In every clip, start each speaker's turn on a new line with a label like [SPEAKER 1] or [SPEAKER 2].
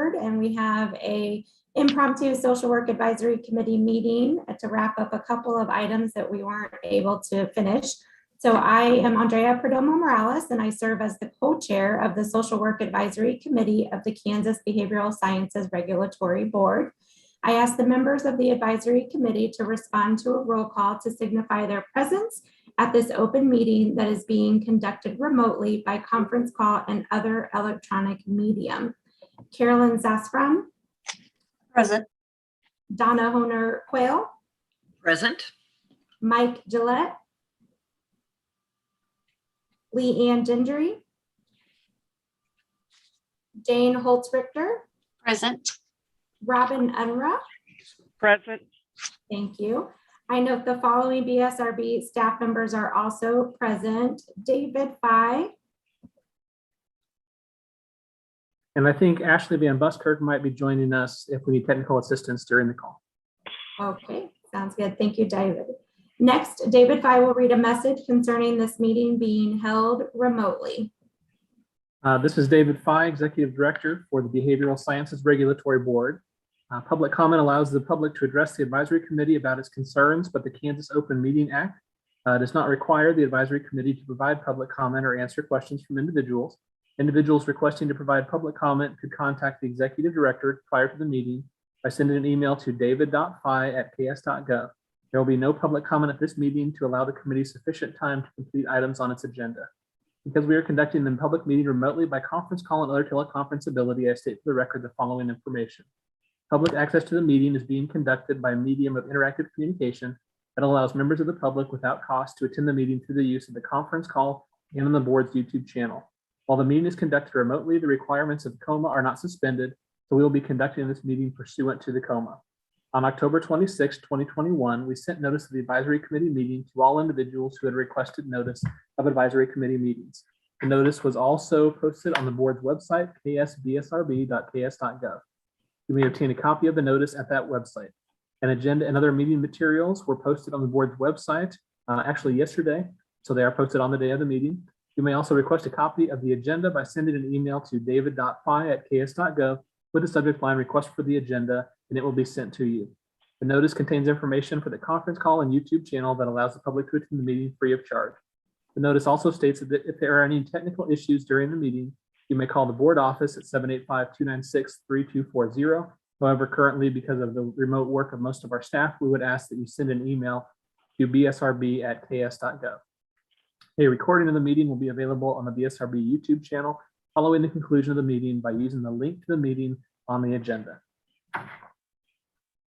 [SPEAKER 1] board, and we have a impromptu social work advisory committee meeting to wrap up a couple of items that we weren't able to finish. So I am Andrea Perdomo Morales, and I serve as the co-chair of the Social Work Advisory Committee of the Kansas Behavioral Sciences Regulatory Board. I ask the members of the advisory committee to respond to a roll call to signify their presence at this open meeting that is being conducted remotely by conference call and other electronic medium. Carolyn Zasfram.
[SPEAKER 2] Present.
[SPEAKER 1] Donna Honer-Quayle.
[SPEAKER 3] Present.
[SPEAKER 1] Mike Gillette. Lee Ann Gendry. Jane Holtz-Richter.
[SPEAKER 2] Present.
[SPEAKER 1] Robin Unruh.
[SPEAKER 4] Present.
[SPEAKER 1] Thank you. I note the following BSRB staff members are also present. David Fye.
[SPEAKER 5] And I think Ashley Van Buskirk might be joining us if we need technical assistance during the call.
[SPEAKER 1] Okay, sounds good. Thank you, David. Next, David Fye will read a message concerning this meeting being held remotely.
[SPEAKER 5] This is David Fye, Executive Director for the Behavioral Sciences Regulatory Board. Public comment allows the public to address the advisory committee about its concerns, but the Kansas Open Meeting Act does not require the advisory committee to provide public comment or answer questions from individuals. Individuals requesting to provide public comment could contact the executive director prior to the meeting by sending an email to david.fye@ks.gov. There will be no public comment at this meeting to allow the committee sufficient time to complete items on its agenda. Because we are conducting the public meeting remotely by conference call and other teleconference ability, I state for the record the following information. Public access to the meeting is being conducted by a medium of interactive communication that allows members of the public without cost to attend the meeting through the use of the conference call and on the board's YouTube channel. While the meeting is conducted remotely, the requirements of COMA are not suspended, so we will be conducting this meeting pursuant to the COMA. On October 26, 2021, we sent notice of the advisory committee meeting to all individuals who had requested notice of advisory committee meetings. The notice was also posted on the board's website, ksbsrb.ks.gov. You may obtain a copy of the notice at that website. An agenda and other meeting materials were posted on the board's website actually yesterday, so they are posted on the day of the meeting. You may also request a copy of the agenda by sending an email to david.fye@ks.gov with the subject line request for the agenda, and it will be sent to you. The notice contains information for the conference call and YouTube channel that allows the public to attend the meeting free of charge. The notice also states that if there are any technical issues during the meeting, you may call the board office at 785-296-3240. However, currently, because of the remote work of most of our staff, we would ask that you send an email to bsrb@ks.gov. A recording of the meeting will be available on the BSRB YouTube channel following the conclusion of the meeting by using the link to the meeting on the agenda.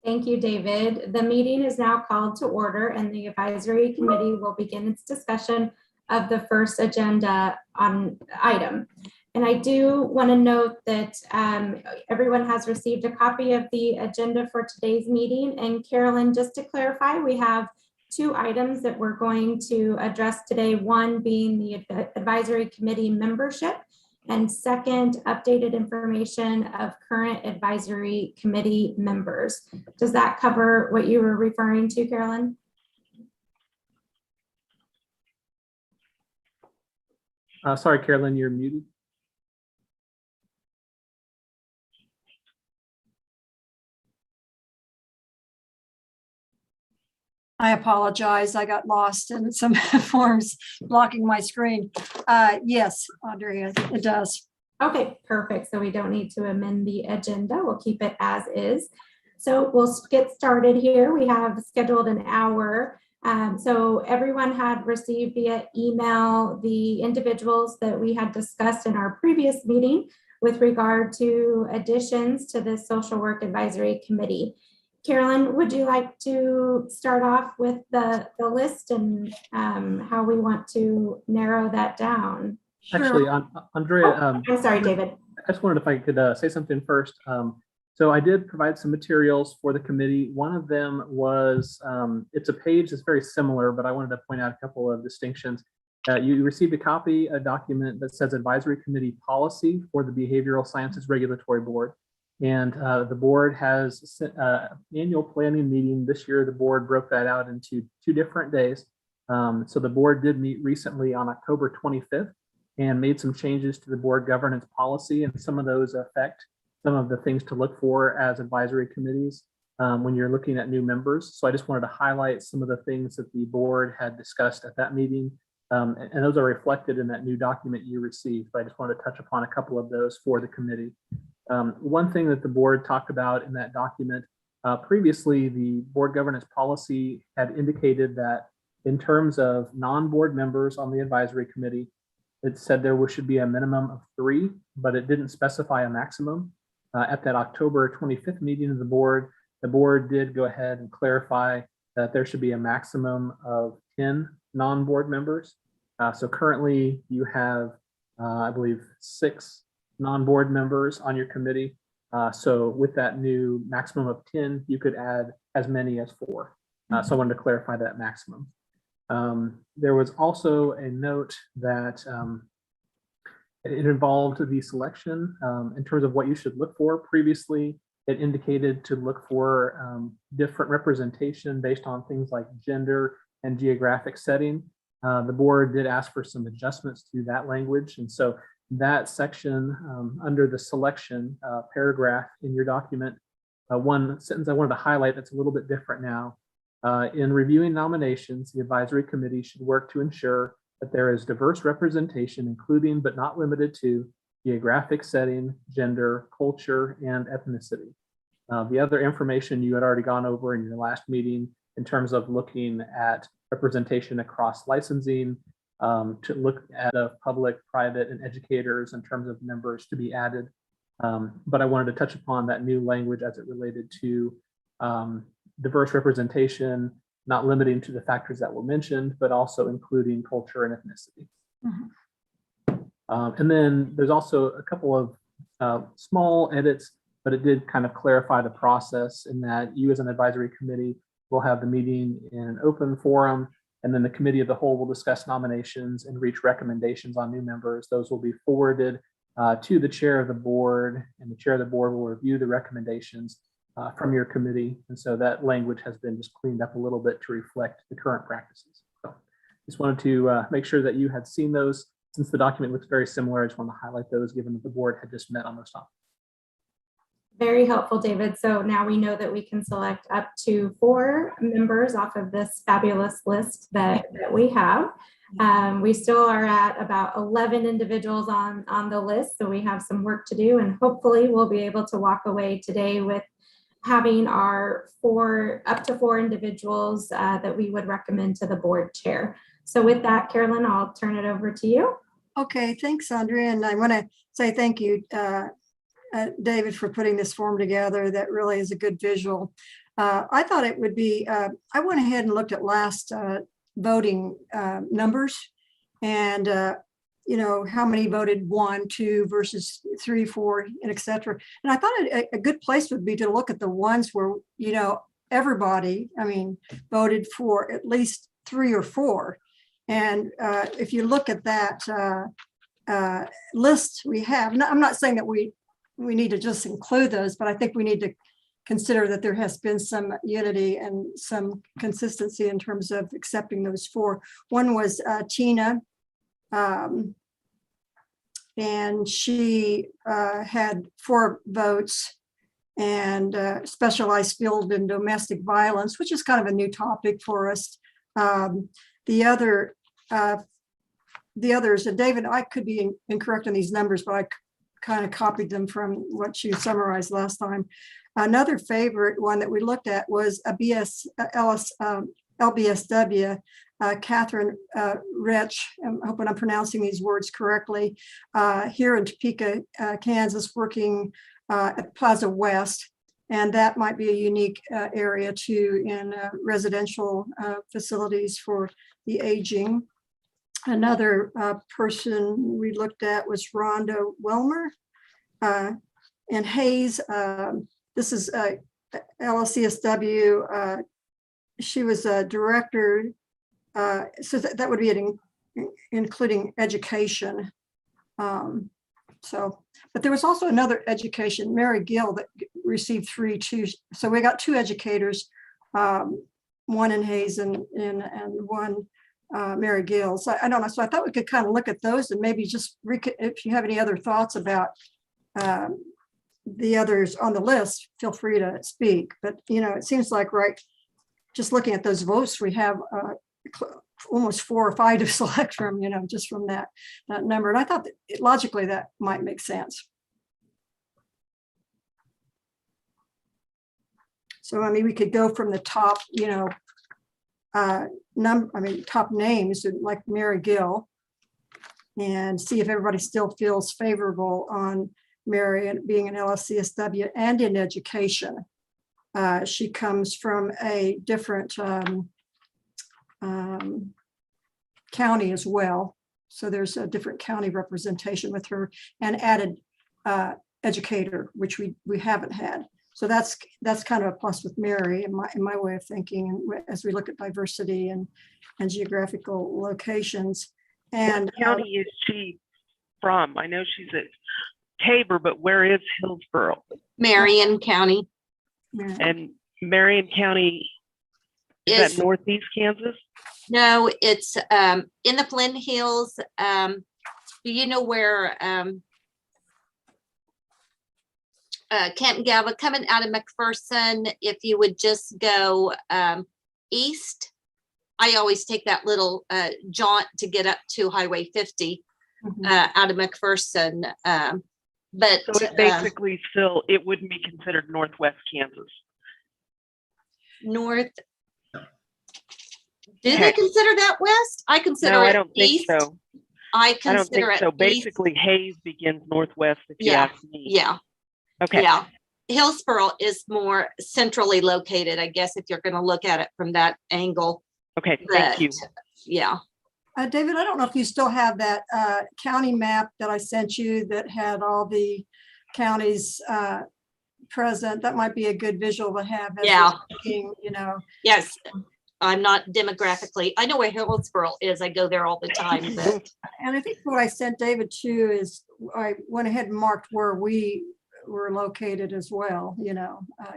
[SPEAKER 1] Thank you, David. The meeting is now called to order, and the advisory committee will begin its discussion of the first agenda item. And I do want to note that everyone has received a copy of the agenda for today's meeting. And Carolyn, just to clarify, we have two items that we're going to address today, one being the advisory committee membership, and second, updated information of current advisory committee members. Does that cover what you were referring to, Carolyn?
[SPEAKER 5] Sorry, Carolyn, you're muted.
[SPEAKER 2] I apologize. I got lost in some forms blocking my screen. Yes, Andrea, it does.
[SPEAKER 1] Okay, perfect. So we don't need to amend the agenda. We'll keep it as is. So we'll get started here. We have scheduled an hour. So everyone had received via email the individuals that we had discussed in our previous meeting with regard to additions to the Social Work Advisory Committee. Carolyn, would you like to start off with the list and how we want to narrow that down?
[SPEAKER 5] Actually, Andrea,
[SPEAKER 1] I'm sorry, David.
[SPEAKER 5] I just wondered if I could say something first. So I did provide some materials for the committee. One of them was, it's a page that's very similar, but I wanted to point out a couple of distinctions. You received a document that says Advisory Committee Policy for the Behavioral Sciences Regulatory Board. And the board has annual planning meeting. This year, the board broke that out into 2 different days. So the board did meet recently on October 25th and made some changes to the board governance policy, and some of those affect some of the things to look for as advisory committees when you're looking at new members. So I just wanted to highlight some of the things that the board had discussed at that meeting. And those are reflected in that new document you received. But I just wanted to touch upon a couple of those for the committee. One thing that the board talked about in that document, previously the board governance policy had indicated that in terms of non-board members on the advisory committee, it said there should be a minimum of 3, but it didn't specify a maximum. At that October 25th meeting of the board did go ahead and clarify that there should be a maximum of 10 non-board members. So currently you have, I believe, 6 non-board members on your committee. So with that new maximum of 10, you could add as many as 4. So I wanted to clarify that maximum. There was also a note that it involved the selection in terms of what you should look for. Previously, it indicated to look for different representation based on things like gender and geographic setting. The board did ask for some adjustments to that language. And so that section under the selection paragraph in your document, one sentence I wanted to highlight that's a little bit different now. In reviewing nominations, the advisory committee should work to ensure that there is diverse representation, including but not limited to geographic setting, gender, culture, and ethnicity. The other information you had already gone over in your last meeting in terms of looking at representation across licensing, to look at public, private, and educators in terms of members to be added. But I wanted to touch upon that new language as it related to diverse representation, not limiting to the factors that were mentioned, but also including culture and ethnicity. And then there's also a couple of small edits, but it did kind of clarify the process in that you as an advisory committee will have the meeting in an open forum, and then the committee of the whole will discuss nominations and reach recommendations on new members. Those will be forwarded to the chair of the board, and the chair of the board will review the recommendations from your committee. And so that language has been just cleaned up a little bit to reflect the current practices. So just wanted to make sure that you had seen those. Since the document looks very similar, I just want to highlight those given that the board had just met on those topics.
[SPEAKER 1] Very helpful, David. So now we know that we can select up to 4 members off of this fabulous list that we have. We still are at about 11 individuals on the list, so we have some work to do, and hopefully we'll be able to walk away today with having our up to 4 individuals that we would recommend to the board chair. So with that, Carolyn, I'll turn it over to you.
[SPEAKER 2] Okay, thanks, Andrea. And I want to say thank you, David, for putting this form together. That really is a good visual. I thought it would be, I went ahead and looked at last voting numbers and, you know, how many voted 1, 2 versus 3, 4, and et cetera. And I thought a good place would be to look at the ones where, you know, everybody, I mean, voted for at least 3 or 4. And if you look at that list we have, I'm not saying that we need to just include those, but I think we need to consider that there has been some unity and some consistency in terms of accepting those 4. One was Tina, and she had 4 votes, and specialized field in domestic violence, which is kind of a new topic for us. The others, and David, I could be incorrect on these numbers, but I kind of copied them from what you summarized last time. Another favorite one that we looked at was a LBSW, Catherine Rich, I'm hoping I'm pronouncing these words correctly, here in Topeka, Kansas, working at Plaza West. And that might be a unique area too in residential facilities for the aging. Another person we looked at was Rhonda Wilmer and Hayes. This is LCSW. She was a director, so that would be including education. But there was also another education, Mary Gill, that received 3 too. So we got 2 educators, one in Hayes and one Mary Gill. So I don't know. So I thought we could kind of look at those and maybe just if you have any other thoughts about the others on the list, feel free to speak. But, it seems like, right, just looking at those votes, we have almost 4 or 5 to select from, just from that number. And I thought that logically that might make sense. So, we could go from the top, top names like Mary Gill, and see if everybody still feels favorable on Mary and being an LSCSW and in education. She comes from a different county as well. So there's a different county representation with her, and added educator, which we haven't had. So that's kind of a plus with Mary in my way of thinking, and as we look at diversity and geographical locations. And
[SPEAKER 3] what county is she from? I know she's at Tabor, but where is Hillsborough?
[SPEAKER 4] Marion County
[SPEAKER 2] Mary,
[SPEAKER 3] And Marion County, is
[SPEAKER 4] is,
[SPEAKER 3] that northeast Kansas?
[SPEAKER 4] no, it's in the Flint Hills. Do you know where Canton Galva, coming out of McPherson, if you would just go east? I always take that little jaunt to get up to Highway 50 out of McPherson. But
[SPEAKER 3] So it basically still, it wouldn't be considered northwest Kansas.
[SPEAKER 4] north, do
[SPEAKER 3] Okay.
[SPEAKER 4] they consider that west? I consider
[SPEAKER 3] No,
[SPEAKER 4] it
[SPEAKER 3] I don't think
[SPEAKER 4] east.
[SPEAKER 3] so.
[SPEAKER 4] I
[SPEAKER 3] I don't
[SPEAKER 4] consider
[SPEAKER 3] think
[SPEAKER 4] it
[SPEAKER 3] so.
[SPEAKER 4] east.
[SPEAKER 3] Basically, Hayes begins northwest, if you
[SPEAKER 4] Yeah,
[SPEAKER 3] ask me.
[SPEAKER 4] Yeah,
[SPEAKER 3] Okay.
[SPEAKER 4] yeah. Hillsborough is more centrally located, I guess, if you're going to look at it from that angle.
[SPEAKER 3] Okay. Thank you.
[SPEAKER 4] But, yeah.
[SPEAKER 2] David, I don't know if you still have that county map that I sent you that had all the counties present. That might be a good visual to have. As
[SPEAKER 4] Yeah.
[SPEAKER 2] we're looking,
[SPEAKER 4] Yes. I'm not demographically, I know where Hillsborough is. I go there all the time, but
[SPEAKER 2] And I think what I sent David too is I went ahead and marked where we were located as well,
[SPEAKER 3] Yes,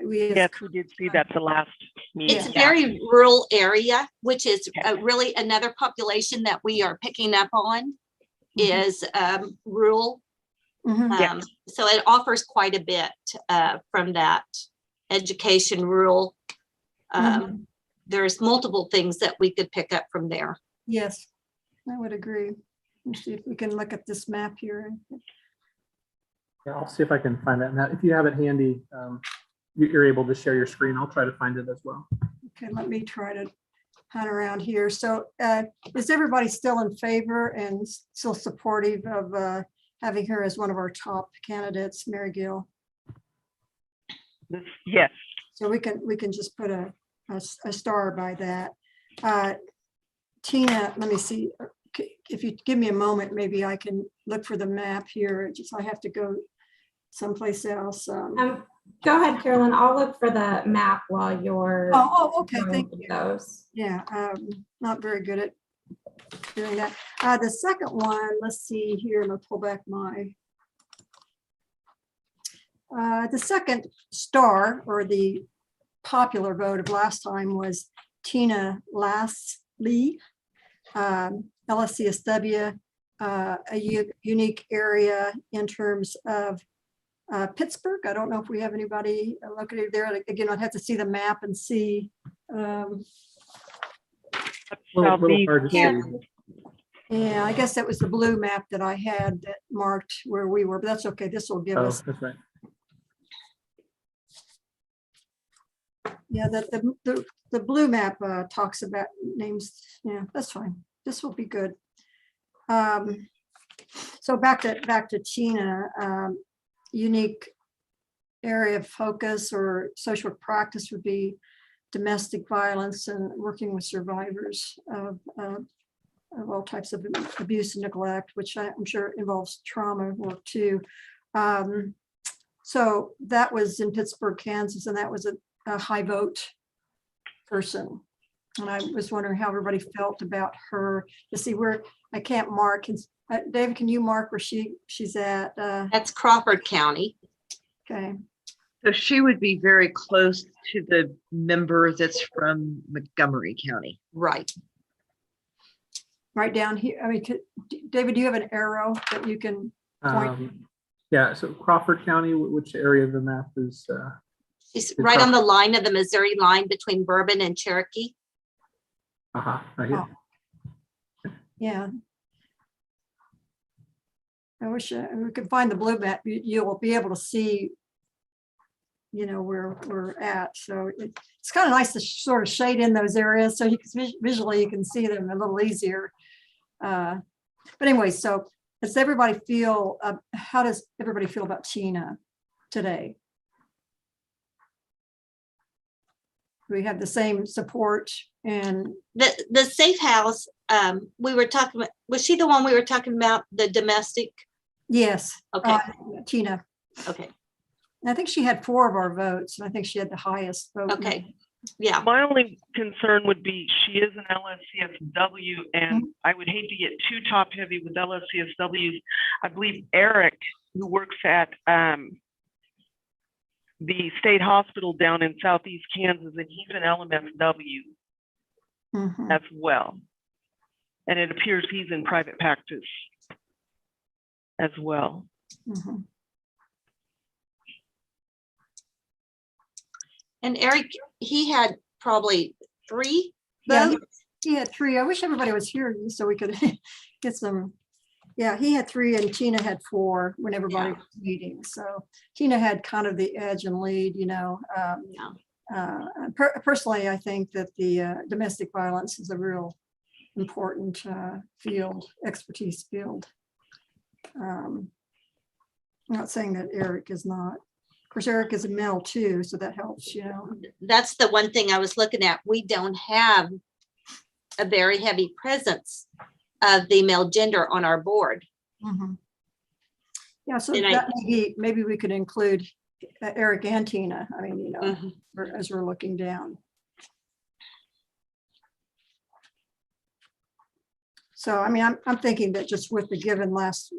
[SPEAKER 3] we did see that the last meeting.
[SPEAKER 4] it's a
[SPEAKER 3] Yeah.
[SPEAKER 4] very rural area, which is really another population that we are picking up on is rural.
[SPEAKER 2] Mhm.
[SPEAKER 3] Yeah.
[SPEAKER 4] So it offers quite a bit from that education, rural. There's multiple things that we could pick up from there.
[SPEAKER 2] Yes, I would agree. Let's see if we can look at this map here.
[SPEAKER 5] Yeah, I'll see if I can find that. Now, if you have it handy, you're able to share your screen. I'll try to find it as well.
[SPEAKER 2] Okay, let me try to hunt around here. So is everybody still in favor and still supportive of having her as one of our top candidates, Mary Gill?
[SPEAKER 3] Yes.
[SPEAKER 2] So we can just put a star by that. Tina, let me see. If you give me a moment, maybe I can look for the map here. Just I have to go someplace else.
[SPEAKER 1] Go ahead, Carolyn. I'll look for the map while you're.
[SPEAKER 2] Okay,
[SPEAKER 1] going
[SPEAKER 2] thank
[SPEAKER 1] through
[SPEAKER 2] you.
[SPEAKER 1] those.
[SPEAKER 2] Yeah, not very good at doing that. The second one, let's see here, I'm gonna pull back my. The second star, or the popular vote of last time, was Tina Lassley, LSCSW, a unique area in terms of Pittsburgh. I don't know if we have anybody located there. Again, I'd have to see the map and see.
[SPEAKER 5] Little hard to
[SPEAKER 3] Kansas.
[SPEAKER 5] see.
[SPEAKER 2] Yeah, I guess that was the blue map that I had that marked where we were, but that's okay. This will give
[SPEAKER 5] Oh,
[SPEAKER 2] us,
[SPEAKER 5] that's right.
[SPEAKER 2] yeah, the blue map talks about names. Yeah, that's fine. This will be good. So back to Tina, unique area of focus or social work practice would be domestic violence and working with survivors of all types of abuse and neglect, which I'm sure involves trauma work too. So that was in Pittsburgh, Kansas, and that was a high vote person. And I was wondering how everybody felt about her, to see where I can't mark. David, can you mark where she's at?
[SPEAKER 4] That's Crawford County.
[SPEAKER 2] Okay.
[SPEAKER 6] So she would be very close to the member that's from Montgomery County.
[SPEAKER 4] Right.
[SPEAKER 2] Right down here. I mean, David, do you have an arrow that you can point?
[SPEAKER 5] Yeah, so Crawford County, which area of the map is,
[SPEAKER 4] She's right on the line of the Missouri line between Bourbon and Cherokee.
[SPEAKER 5] right here.
[SPEAKER 2] Yeah. I wish we could find the blue map. You'll be able to see, where we're at. So it's kind of nice to sort of shade in those areas so you can visually you can see them a little easier. But anyway, so does everybody feel? How does everybody feel about Tina today? We have the same support and
[SPEAKER 4] The safe house, we were talking about, was she the one we were talking about, the domestic?
[SPEAKER 2] yes,
[SPEAKER 4] Okay,
[SPEAKER 2] Tina.
[SPEAKER 4] okay,
[SPEAKER 2] And I think she had 4 of our votes, and I think she had the highest vote.
[SPEAKER 4] okay. Yeah,
[SPEAKER 3] My only concern would be she is an LSCSW, and I would hate to get too top heavy with LSCSWs. I believe Eric, who works at the state hospital down in Southeast Kansas, and he's an LMSW
[SPEAKER 2] Mhm.
[SPEAKER 3] as well. And it appears he's in private practice as well.
[SPEAKER 2] Mhm.
[SPEAKER 4] and Eric, he had probably 3
[SPEAKER 2] Yeah,
[SPEAKER 4] votes.
[SPEAKER 2] he had 3. I wish everybody was here so we could get some. Yeah, he had 3 and Tina had 4 when everybody
[SPEAKER 4] Yeah.
[SPEAKER 2] was meeting. So Tina had kind of the edge and lead, Personally, I think that the domestic violence is a real important expertise field. I'm not saying that Eric is not. Of course, Eric is a male too, so that helps,
[SPEAKER 4] That's the one thing I was looking at. We don't have a very heavy presence of the male gender on our board.
[SPEAKER 2] Mhm. Yeah, so
[SPEAKER 4] And
[SPEAKER 2] that maybe we could include Eric and Tina. I mean,
[SPEAKER 4] Mhm.
[SPEAKER 2] as we're looking down. So, I mean, I'm thinking that just with the given last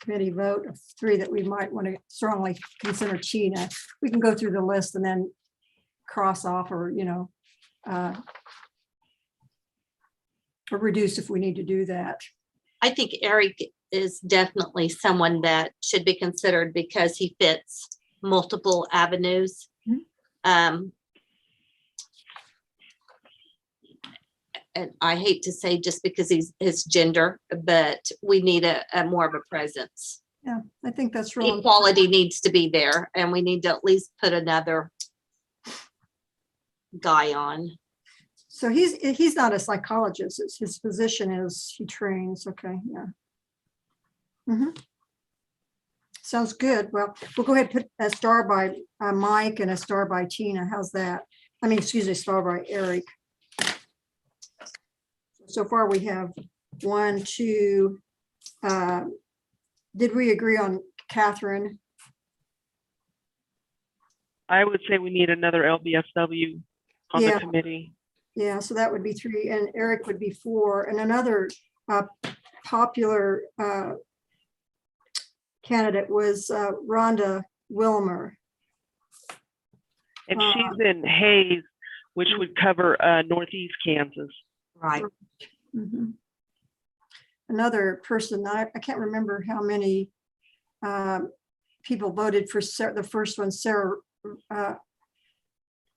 [SPEAKER 2] committee vote of 3 that we might want to strongly consider Tina, we can go through the list and then cross off or reduce if we need to do that.
[SPEAKER 4] I think Eric is definitely someone that should be considered because he fits multiple avenues. And I hate to say just because he's his gender, but we need a more of a presence.
[SPEAKER 2] Yeah, I think that's really
[SPEAKER 4] Equality needs to be there, and we need to at least put another guy on.
[SPEAKER 2] So he's not a psychologist. It's his position is he trains. Okay, yeah. Sounds good. Well, we'll go ahead and put a star by Mike and a star by Tina. How's that? I mean, excuse me, star by Eric. So far we have 1, 2. Did we agree on Catherine?
[SPEAKER 3] I would say we need another LBSW on
[SPEAKER 2] Yeah.
[SPEAKER 3] the committee.
[SPEAKER 2] Yeah, so that would be 3 and Eric would be 4 and another popular candidate was Rhonda Wilmer.
[SPEAKER 3] And she's in Hayes, which would cover Northeast Kansas.
[SPEAKER 4] Right.
[SPEAKER 2] Mhm. Another person, I can't remember how many people voted for the first one, Sarah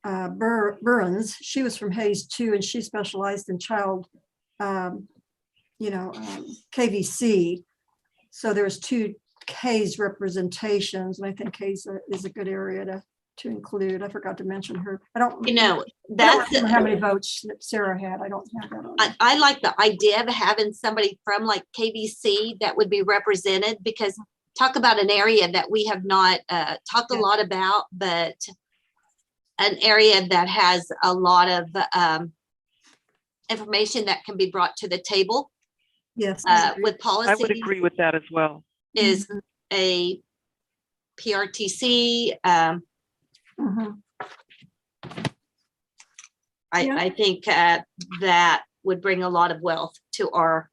[SPEAKER 2] Burns. She was from Hayes too, and she specialized in child, KVC. So there's 2 Hayes representations, and I think Hayes is a good area to include. I forgot to mention her. I don't
[SPEAKER 4] That's
[SPEAKER 2] remember how many votes that Sarah had. I don't have that on.
[SPEAKER 4] I like the idea of having somebody from like KVC that would be represented, because talk about an area that we have not talked a lot about, but an area that has a lot of information that can be brought to the table.
[SPEAKER 2] Yes.
[SPEAKER 4] With policy.
[SPEAKER 3] I would agree with that as well.
[SPEAKER 4] Is a PRTC. I think that would bring a lot of wealth to our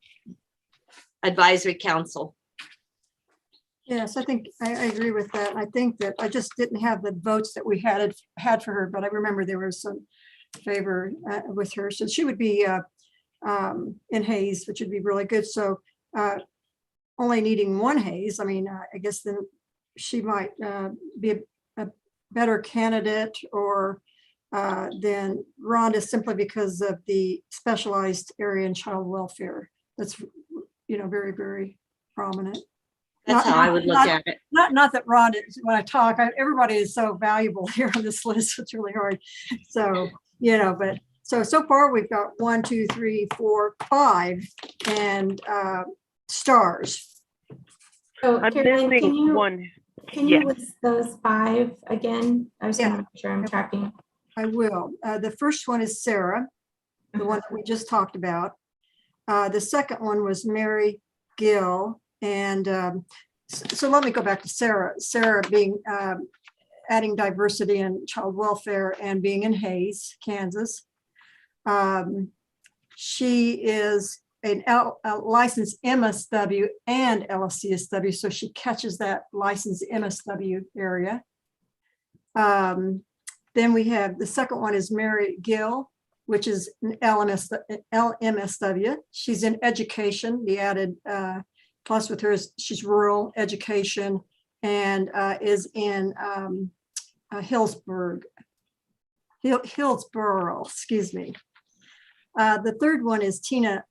[SPEAKER 4] advisory council.
[SPEAKER 2] Yes, I think I agree with that. I think that I just didn't have the votes that we had for her, but I remember there was some favor with her. So she would be in Hayes, which would be really good. So only needing 1 Hayes. I mean, I guess then she might be a better candidate or than Rhonda simply because of the specialized area in child welfare. That's, very, very prominent.
[SPEAKER 4] That's
[SPEAKER 2] Not-
[SPEAKER 4] how I would look
[SPEAKER 2] not-
[SPEAKER 4] at it.
[SPEAKER 2] Not that Rhonda, when I talk, everybody is so valuable here on this list. It's really hard. So, but so far we've got 1, 2, 3, 4, 5 and stars.
[SPEAKER 1] So
[SPEAKER 3] I'm
[SPEAKER 1] Carolyn,
[SPEAKER 3] missing one.
[SPEAKER 1] can you
[SPEAKER 3] Yes.
[SPEAKER 1] list those 5 again? I just want to make sure I'm tracking.
[SPEAKER 2] I will. The first one is Sarah, the one that we just talked about. The second one was Mary Gill. And so let me go back to Sarah. Sarah being adding diversity in child welfare and being in Hayes, Kansas. She is a licensed MSW and LCSW, so she catches that licensed MSW area. Then we have the second one is Mary Gill, which is an LMSW. She's in education. The added plus with her is she's rural education and is in Hillsborough, excuse me. The third one is Tina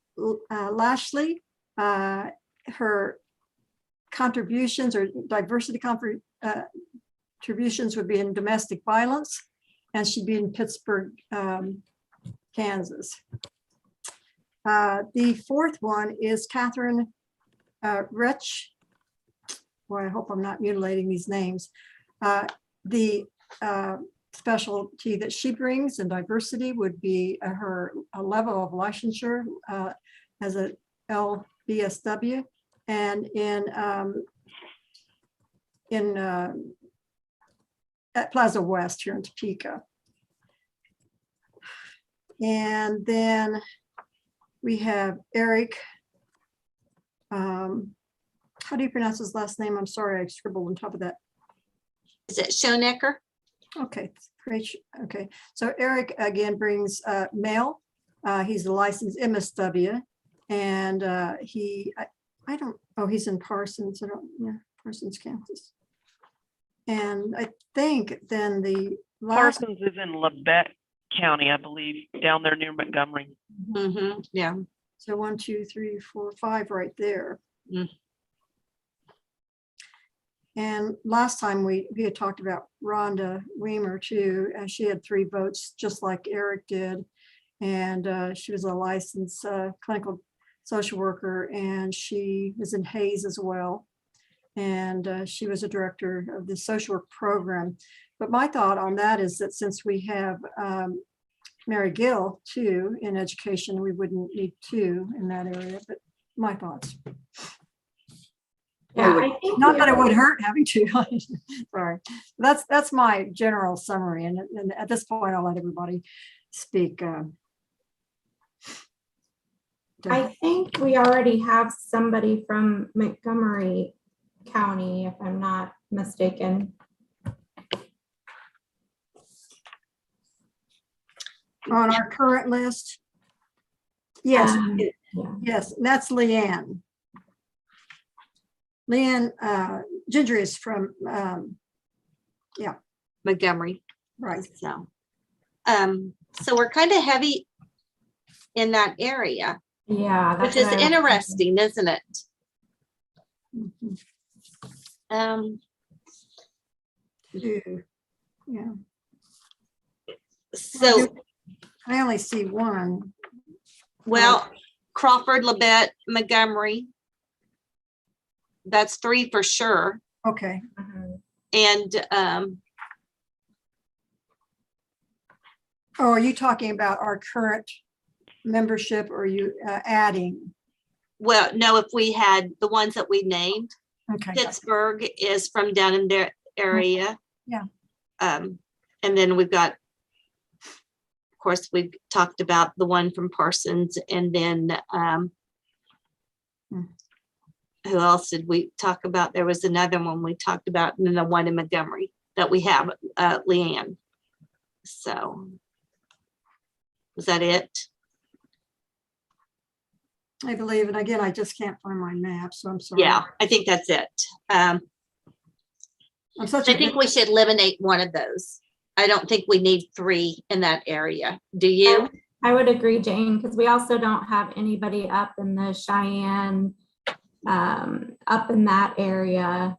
[SPEAKER 2] Lashley. Her contributions or diversity contributions would be in domestic violence, and she'd be in Pittsburgh, Kansas. The fourth one is Catherine Retch. Boy, I hope I'm not mutilating these names. The specialty that she brings in diversity would be her level of licensure as a LBSW, and at Plaza West here in Topeka. And then we have Eric. How do you pronounce his last name? I'm sorry, I scribbled on top of that.
[SPEAKER 4] Is it Schoenecker?
[SPEAKER 2] Okay, great. Okay, so Eric again brings male. He's a licensed MSW, and I don't. Oh, he's in Parsons. Parsons, Kansas. And I think then the last.
[SPEAKER 3] Parsons is in Labette County, I believe, down there near Montgomery.
[SPEAKER 4] Mm-hmm. Yeah.
[SPEAKER 2] So 1, 2, 3, 4, 5 right there.
[SPEAKER 4] Mm.
[SPEAKER 2] And last time we had talked about Rhonda Weimer too, and she had 3 votes, just like Eric did. And she was a licensed clinical social worker, and she was in Hayes as well. And she was a director of the social work program. But my thought on that is that since we have Mary Gill too in education, we wouldn't need 2 in that area, but my thoughts.
[SPEAKER 1] Yeah, I think
[SPEAKER 2] Not that it would hurt having 2. Sorry. That's my general summary. And at this point, I'll let everybody speak.
[SPEAKER 1] I think we already have somebody from Montgomery County, if I'm not mistaken.
[SPEAKER 2] On our current list. Yes,
[SPEAKER 1] Yeah.
[SPEAKER 2] yes, and that's Leanne. Leanne Ginger is from,
[SPEAKER 4] Montgomery.
[SPEAKER 2] right.
[SPEAKER 4] So we're kind of heavy in that area,
[SPEAKER 1] Yeah.
[SPEAKER 4] which
[SPEAKER 1] that's
[SPEAKER 4] is
[SPEAKER 1] what I was thinking.
[SPEAKER 4] interesting, isn't it?
[SPEAKER 2] Mhm. 2, yeah.
[SPEAKER 4] So,
[SPEAKER 2] I only see 1.
[SPEAKER 4] well, Crawford, Labette, Montgomery. That's 3 for sure.
[SPEAKER 2] Okay,
[SPEAKER 1] Mhm.
[SPEAKER 4] And
[SPEAKER 2] oh, are you talking about our current membership or are you adding?
[SPEAKER 4] well, no, if we had the ones that we named,
[SPEAKER 2] Okay,
[SPEAKER 4] Pittsburgh is from down in their area.
[SPEAKER 2] Yeah.
[SPEAKER 4] And then we've got, of course, we've talked about the one from Parsons, and then who else did we talk about? There was another one we talked about, and then the one in Montgomery that we have, Leanne. So was that it?
[SPEAKER 2] I believe, and again, I just can't find my map, so I'm sorry.
[SPEAKER 4] Yeah, I think that's it.
[SPEAKER 2] I'm such
[SPEAKER 4] I
[SPEAKER 2] a
[SPEAKER 4] think
[SPEAKER 2] big,
[SPEAKER 4] we should eliminate one of those. I don't think we need 3 in that area. Do you?
[SPEAKER 1] I would agree, Jane, because we also don't have anybody up in the Cheyenne, up in that area.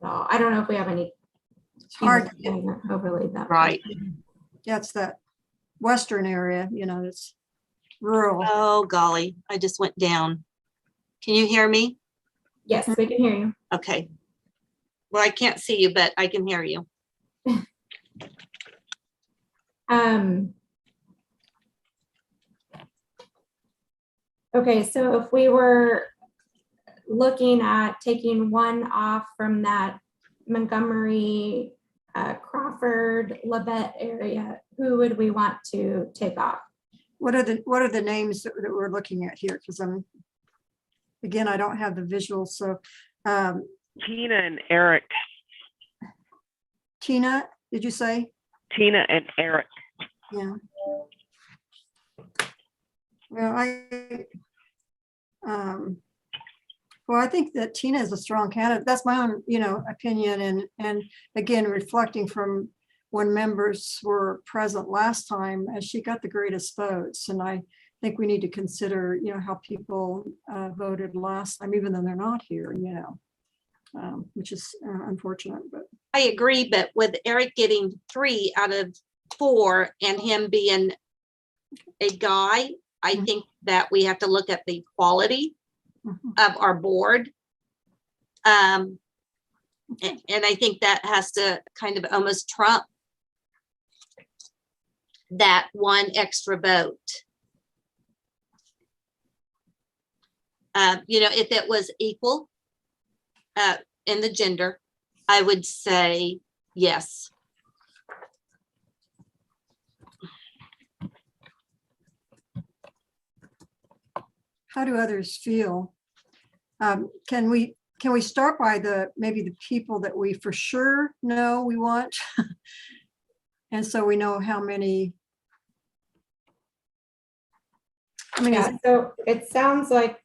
[SPEAKER 1] So I don't know if we have any.
[SPEAKER 2] it's hard. to get-
[SPEAKER 1] Overlay that.
[SPEAKER 4] Right.
[SPEAKER 2] Yeah, it's that western area, it's rural.
[SPEAKER 4] Oh, golly, I just went down. Can you hear me?
[SPEAKER 1] Yes, we can hear you.
[SPEAKER 4] Okay. Well, I can't see you, but I can hear you.
[SPEAKER 1] Okay, so if we were looking at taking one off from that Montgomery, Crawford, Labette area, who would we want to take off?
[SPEAKER 2] What are the names that we're looking at here? Because again, I don't have the visuals. So
[SPEAKER 3] Tina and Eric.
[SPEAKER 2] Tina, did you say?
[SPEAKER 3] Tina and Eric.
[SPEAKER 2] Yeah. Well, I think that Tina is a strong candidate. That's my own, opinion. And again, reflecting from when members were present last time, as she got the greatest votes. And I think we need to consider, how people voted last time, even though they're not here, which is unfortunate, but.
[SPEAKER 4] I agree, but with Eric getting 3 out of 4 and him being a guy, I think that we have to look at the quality of our board. And I think that has to kind of almost trump that one extra vote. If it was equal in the gender, I would say yes.
[SPEAKER 2] How do others feel? Can we start by maybe the people that we for sure know we want? And so we know how many.
[SPEAKER 1] Yeah, so it sounds like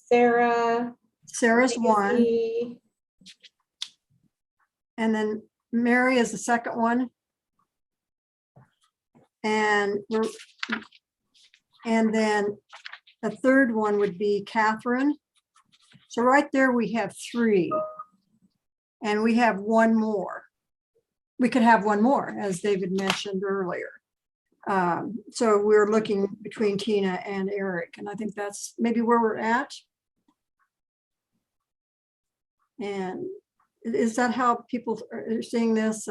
[SPEAKER 2] Sarah's one,
[SPEAKER 1] Legacy,
[SPEAKER 2] and then Mary is the second one. And then the third one would be Catherine. So right there we have 3. And we have one more. We could have one more, as David mentioned earlier. So we're looking between Tina and Eric, and I think that's maybe where we're at. And is that how people are seeing this?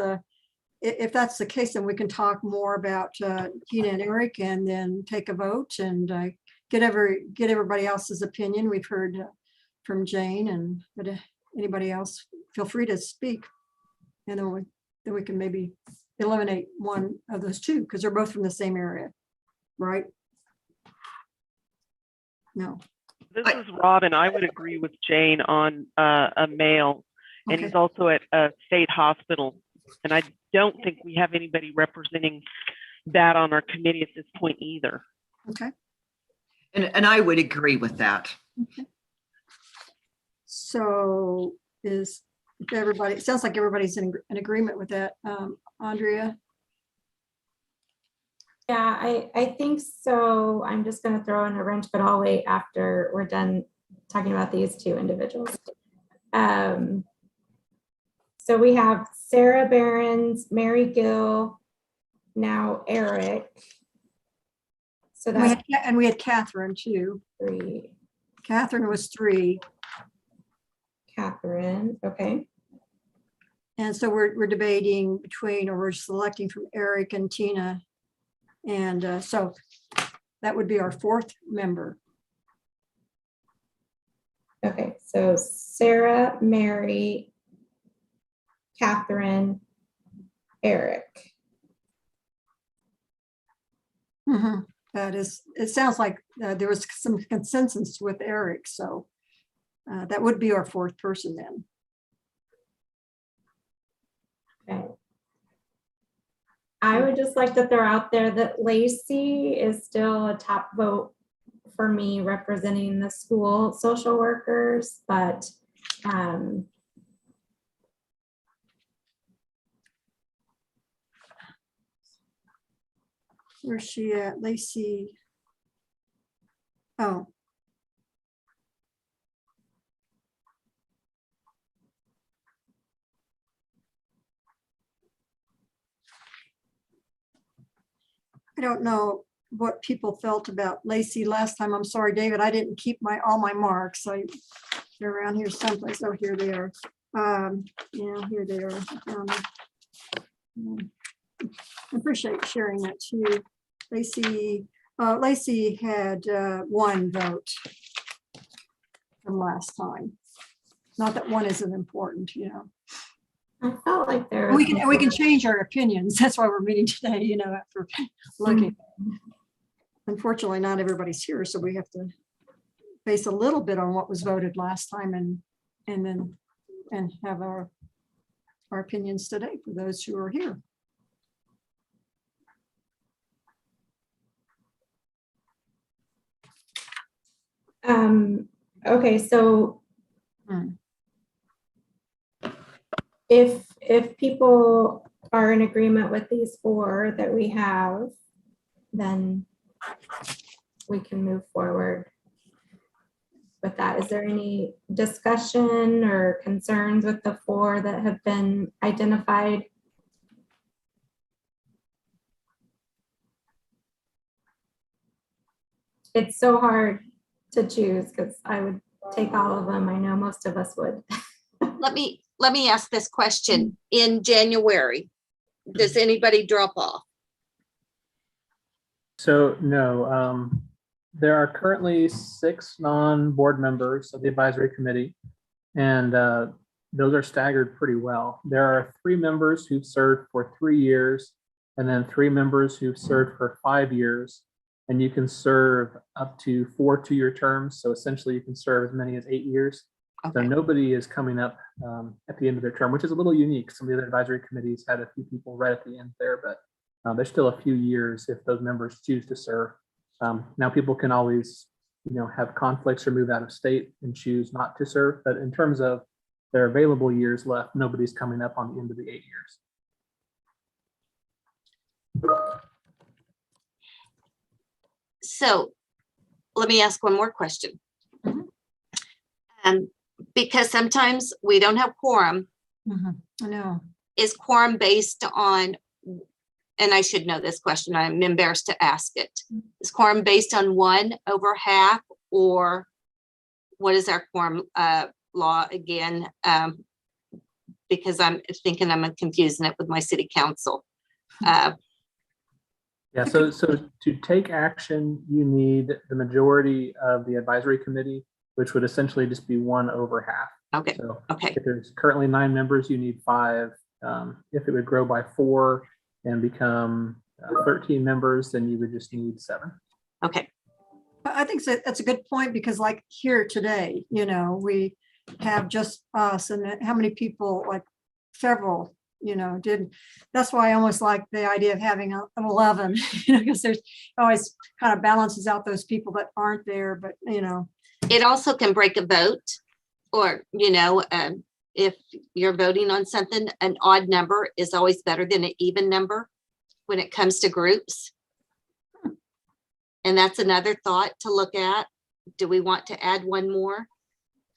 [SPEAKER 2] If that's the case, then we can talk more about Tina and Eric and then take a vote and get everybody else's opinion. We've heard from Jane, but anybody else, feel free to speak. And then we can maybe eliminate one of those 2 because they're both from the same area, right? No.
[SPEAKER 3] This is Robin. I would agree with Jane on a male, and
[SPEAKER 2] Okay.
[SPEAKER 3] he's also at a state hospital. And I don't think we have anybody representing that on our committee at this point either.
[SPEAKER 2] Okay.
[SPEAKER 6] And I would agree with that.
[SPEAKER 2] Okay. So it sounds like everybody's in agreement with that. Andrea?
[SPEAKER 1] Yeah, I think so. I'm just going to throw in a wrench, but I'll wait after we're done talking about these 2 individuals. So we have Sarah Behrens, Mary Gill, now Eric. So that's
[SPEAKER 2] We had Catherine too.
[SPEAKER 1] 3.
[SPEAKER 2] Catherine was 3.
[SPEAKER 1] Catherine, okay.
[SPEAKER 2] And so we're debating between, or we're selecting from Eric and Tina. And so that would be our 4th member.
[SPEAKER 1] Okay, so Sarah, Mary, Catherine, Eric.
[SPEAKER 2] That is, it sounds like there was some consensus with Eric. So that would be our 4th person then.
[SPEAKER 1] Okay. I would just like to throw out there that Lacey is still a top vote for me representing the school social workers, but
[SPEAKER 2] Where's she at? Lacey. Oh. I don't know what people felt about Lacey last time. I'm sorry, David, I didn't keep all my marks. They're around here someplace. Oh, here they are. Yeah, here they are. I appreciate sharing that too. Lacey had 1 vote from last time. Not that 1 isn't important, you know.
[SPEAKER 1] I felt like there
[SPEAKER 2] And
[SPEAKER 1] was.
[SPEAKER 2] we can change our opinions. That's why we're meeting today, you know, after looking. Unfortunately, not everybody's here, so we have to base a little bit on what was voted last time and have our opinions today for those who are here.
[SPEAKER 1] Okay, so
[SPEAKER 2] Hmm.
[SPEAKER 1] if people are in agreement with these 4 that we have, then we can move forward with that. Is there any discussion or concerns with the 4 that have been identified? It's so hard to choose because I would take all of them. I know most of us would.
[SPEAKER 4] Let me ask this question. In January, does anybody drop off?
[SPEAKER 5] So no, there are currently 6 non-board members of the advisory committee, and those are staggered pretty well. There are 3 members who've served for 3 years, and then 3 members who've served for 5 years. And you can serve up to 4 2-year terms. So essentially you can serve as many as 8 years. So
[SPEAKER 4] Okay.
[SPEAKER 5] nobody is coming up at the end of their term, which is a little unique. Some of the other advisory committees had a few people right at the end there, but there's still a few years if those members choose to serve. Now people can always, you know, have conflicts or move out of state and choose not to serve. But in terms of their available years left, nobody's coming up on the end of the 8 years.
[SPEAKER 4] So let me ask one more question. Because sometimes we don't have quorum.
[SPEAKER 2] I know.
[SPEAKER 4] Is quorum based on, and I should know this question, I'm embarrassed to ask it. Is quorum based on 1 over half, or what is our quorum law again? Because I'm thinking I'm confusing it with my city council.
[SPEAKER 5] Yeah, so to take action, you need the majority of the advisory committee, which would essentially just be 1 over half.
[SPEAKER 4] Okay,
[SPEAKER 5] So
[SPEAKER 4] okay,
[SPEAKER 5] if there's currently 9 members, you need 5. If it would grow by 4 and become 13 members, then you would just need 7.
[SPEAKER 4] okay.
[SPEAKER 2] I think that's a good point, because like here today, you know, we have just us, and how many people, like several, you know, that's why I almost like the idea of having an 11, you know, because there's always kind of balances out those people that aren't there, but you know.
[SPEAKER 4] It also can break a vote, or, you know, if you're voting on something, an odd number is always better than an even number when it comes to groups. And that's another thought to look at. Do we want to add 1 more?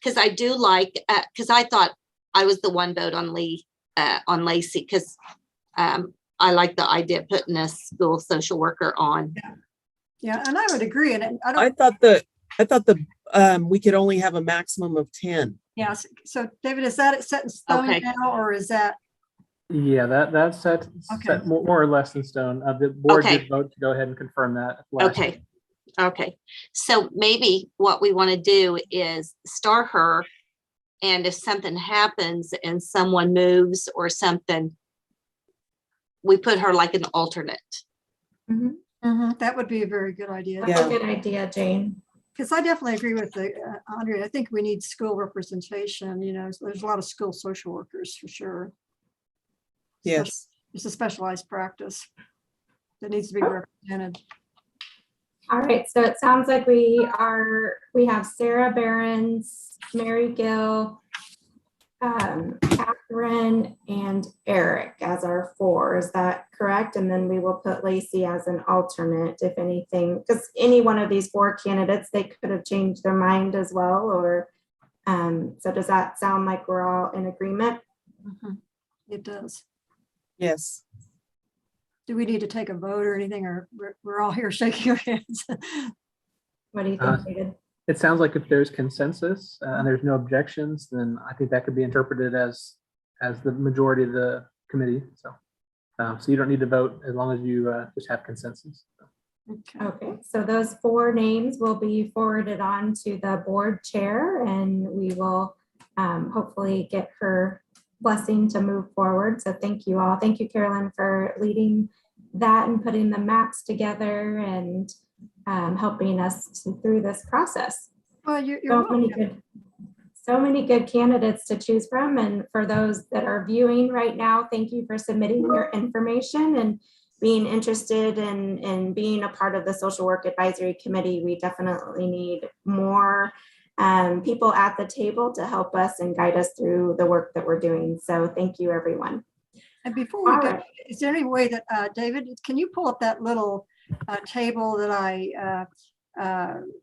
[SPEAKER 4] Because I do like, because I thought I was the 1 vote on Lacey, because I like the idea of putting a school social worker on.
[SPEAKER 2] Yeah, and I would agree. And
[SPEAKER 7] I thought the we could only have a maximum of 10.
[SPEAKER 2] yeah. So David, is that set in stone
[SPEAKER 4] Okay.
[SPEAKER 2] now, or is that?
[SPEAKER 5] Yeah, that's set
[SPEAKER 2] Okay.
[SPEAKER 5] more or less in stone. The board
[SPEAKER 4] Okay.
[SPEAKER 5] did vote to go ahead and confirm that. last
[SPEAKER 4] Okay. Okay. So maybe what we want to do is star her. And if something happens and someone moves or something, we put her like an alternate.
[SPEAKER 2] That would be a very good idea.
[SPEAKER 1] That's
[SPEAKER 7] Yeah.
[SPEAKER 1] a good idea, Jane.
[SPEAKER 2] Because I definitely agree with Andre. I think we need school representation, you know, so there's a lot of school social workers for sure.
[SPEAKER 7] Yes.
[SPEAKER 2] It's a specialized practice that needs to be represented.
[SPEAKER 1] All right, so it sounds like we have Sarah Behrens, Mary Gill, Catherine Catherine, and Eric as our 4. Is that correct? And then we will put Lacey as an alternate, if anything, because any one of these 4 candidates, they could have changed their mind as well, or so does that sound like we're all in agreement?
[SPEAKER 2] Mhm. It does.
[SPEAKER 7] Yes.
[SPEAKER 2] Do we need to take a vote or anything, or we're all here shaking our heads?
[SPEAKER 1] What do you think, David?
[SPEAKER 5] It sounds like if there's consensus and there's no objections, then I think that could be interpreted as the majority of the committee. So you don't need to vote as long as you just have consensus.
[SPEAKER 2] Okay.
[SPEAKER 1] Okay, so those 4 names will be forwarded on to the board chair, and we will hopefully get her blessing to move forward. So thank you all. Thank you, Carolyn, for leading that and putting the maps together and helping us through this process.
[SPEAKER 2] Well, you're
[SPEAKER 1] So many good candidates to choose from. And for those that are viewing right now, thank you for submitting your information and being interested in being a part of the Social Work Advisory Committee. We definitely need more people at the table to help us and guide us through the work that we're doing. So thank you, everyone.
[SPEAKER 2] And before we
[SPEAKER 1] All
[SPEAKER 2] go,
[SPEAKER 1] right.
[SPEAKER 2] is there any way that, David, can you pull up that little table that I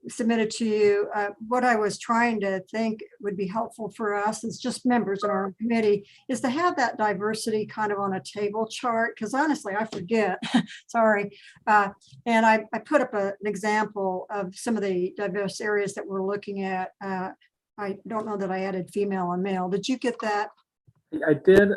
[SPEAKER 2] submitted to you? What I was trying to think would be helpful for us as just members of our committee is to have that diversity kind of on a table chart, because honestly, I forget, sorry. And I put up an example of some of the diverse areas that we're looking at. I don't know that I added female and male. Did you get that?
[SPEAKER 5] I did.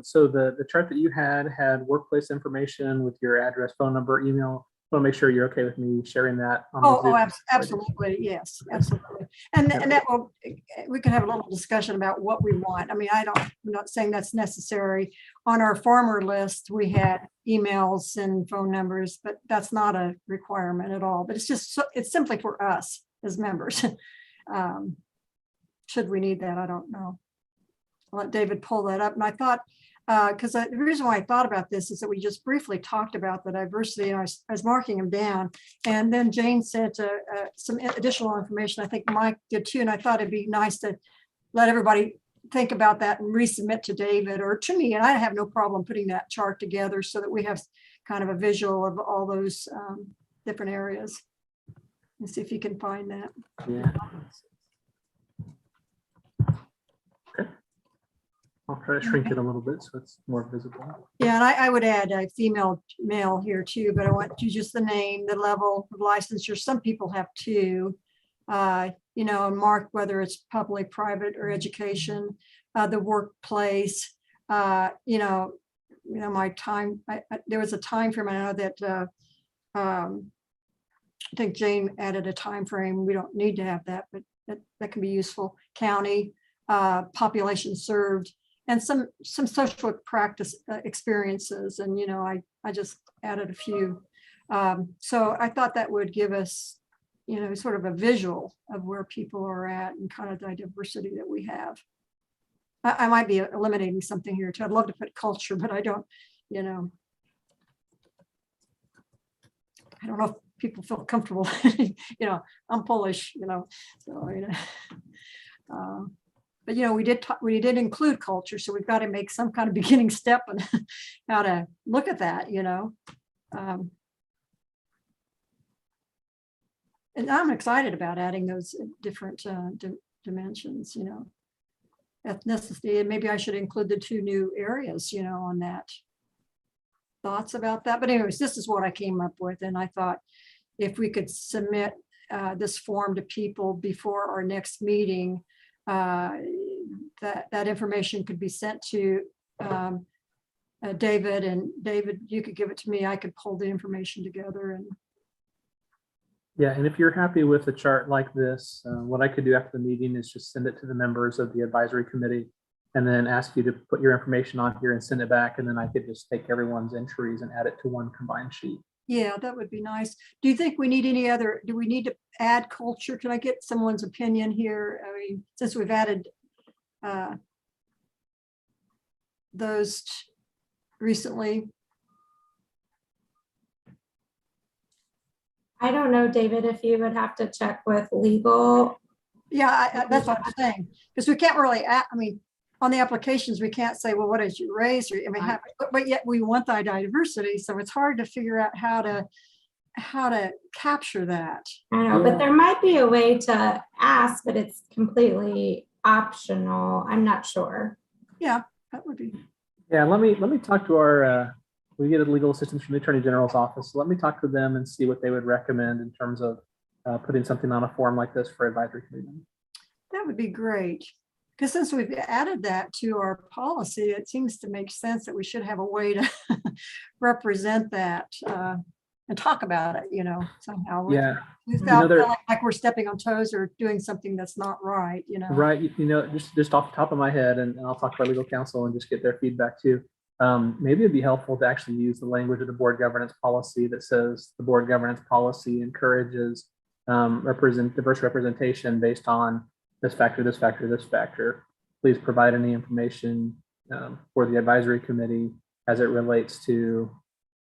[SPEAKER 5] So the chart that you had workplace information with your address, phone number, email. I want to make sure you're okay with me sharing that. On the Zoom.
[SPEAKER 2] Absolutely. Yes, absolutely. And that will, we can have a little discussion about what we want. I mean, I'm not saying that's necessary. On our farmer list, we had emails and phone numbers, but that's not a requirement at all. But it's just, it's simply for us as members. Should we need that? I don't know. I'll let David pull that up. And I thought, because the reason why I thought about this is that we just briefly talked about the diversity, and I was marking them down. And then Jane sent some additional information. I think Mike did too. And I thought it'd be nice to let everybody think about that and resubmit to David or to me. And I have no problem putting that chart together so that we have kind of a visual of all those different areas. Let's see if you can find that.
[SPEAKER 5] Yeah. Okay. I'll try to shrink it a little bit so it's more visible.
[SPEAKER 2] Yeah, and I would add a female, male here too, but I want you just the name, the level of licensure. Some people have 2, you know, and mark whether it's public, private, or education, the workplace, you know, my time, there was a time frame. I know that I think Jane added a time frame. We don't need to have that, but that can be useful. County, population served, and some social practice experiences. And, you know, I just added a few. So I thought that would give us, you know, sort of a visual of where people are at and kind of the diversity that we have. I might be eliminating something here too. I'd love to put culture, but I don't, you know, I don't know if people feel comfortable. You know, I'm Polish, you know, so, you know. But, you know, we did include culture, so we've got to make some kind of beginning step on how to look at that, you know. And I'm excited about adding those different dimensions, you know. Ethnicity, and maybe I should include the 2 new areas, you know, on that. Thoughts about that? But anyways, this is what I came up with, and I thought if we could submit this form to people before our next meeting, that information could be sent to David, and David, you could give it to me. I could pull the information together. And
[SPEAKER 5] Yeah, and if you're happy with a chart like this, what I could do after the meeting is just send it to the members of the advisory committee and then ask you to put your information on here and send it back. And then I could just take everyone's entries and add it to one combined sheet.
[SPEAKER 2] yeah, that would be nice. Do you think we need any other, do we need to add culture? Can I get someone's opinion here? I mean, since we've added those recently.
[SPEAKER 1] I don't know, David, if you would have to check with legal.
[SPEAKER 2] Yeah, that's what I'm saying. Because we can't really, I mean, on the applications, we can't say, well, what is your race? Or, I mean, but yet we want the diversity. So it's hard to figure out how to capture that.
[SPEAKER 1] I know, but there might be a way to ask, but it's completely optional. I'm not sure.
[SPEAKER 2] Yeah, that would be.
[SPEAKER 5] Yeah, let me talk to our, we get legal assistance from the Attorney General's office. So let me talk to them and see what they would recommend in terms of putting something on a form like this for advisory committee.
[SPEAKER 2] That would be great. Because since we've added that to our policy, it seems to make sense that we should have a way to represent that and talk about it, somehow.
[SPEAKER 5] Yeah.
[SPEAKER 2] Without feeling like we're stepping on toes or doing something that's not right,
[SPEAKER 5] Right. Just off the top of my head, and I'll talk to our legal counsel and just get their feedback too. Maybe it'd be helpful to actually use the language of the board governance policy that says the board governance policy encourages diverse representation based on this factor, this factor, this factor. Please provide any information for the advisory committee as it relates to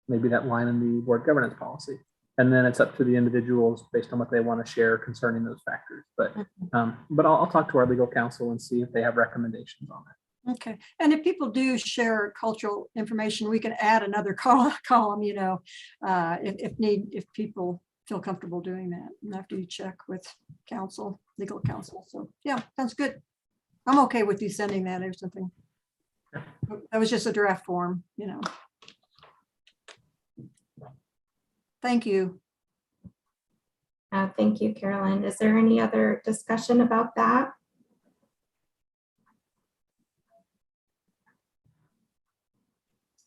[SPEAKER 5] maybe that line in the board governance policy. And then it's up to the individuals based on what they want to share concerning those factors. But I'll talk to our legal counsel and see if they have recommendations on it.
[SPEAKER 2] Okay. And if people do share cultural information, we can add another column, if people feel comfortable doing that. And after you check with legal counsel. So yeah, sounds good. I'm okay with you sending that or something. That was just a draft form, Thank you.
[SPEAKER 1] Thank you, Carolyn. Is there any other discussion about that?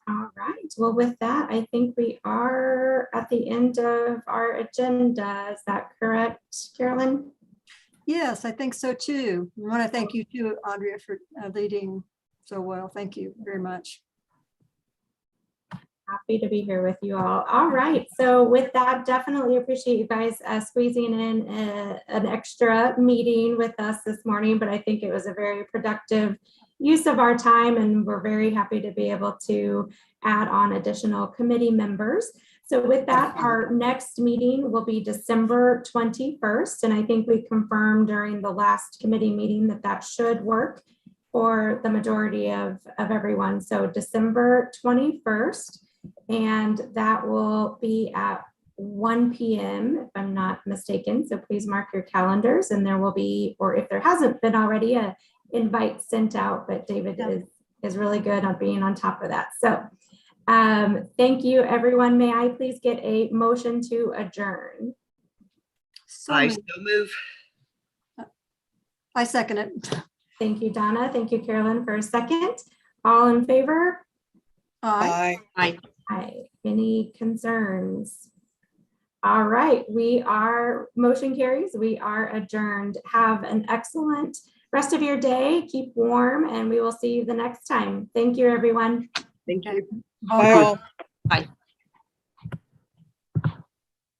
[SPEAKER 1] All right. Well, with that, I think we are at the end of our agenda. Is that correct, Carolyn?
[SPEAKER 2] Yes, I think so too. I want to thank you too, Andrea, for leading so well. Thank you very much.
[SPEAKER 1] Happy to be here with you all. All right. So with that, definitely appreciate you guys squeezing in an extra meeting with us this morning, but I think it was a very productive use of our time, and we're very happy to be able to add on additional committee members. So with that, our next meeting will be December 21st, and I think we confirmed during the last committee meeting that should work for the majority of everyone. So December 21st, and that will be at 1 p.m. if I'm not mistaken. So please mark your calendars, and there will be, or if there hasn't been already, a invite sent out, but David is really good on being on top of that. So thank you, everyone. May I please get a motion to adjourn?
[SPEAKER 6] I so move.
[SPEAKER 2] I second it.
[SPEAKER 1] Thank you, Donna. Thank you, Carolyn, for a second. All in favor?
[SPEAKER 2] Aye.
[SPEAKER 6] Aye.
[SPEAKER 1] Aye. Any concerns? All right, motion carries. We are adjourned. Have an excellent rest of your day. Keep warm, and we will see you the next time. Thank you, everyone.
[SPEAKER 6] Thank you.
[SPEAKER 2] Bye.
[SPEAKER 6] Bye.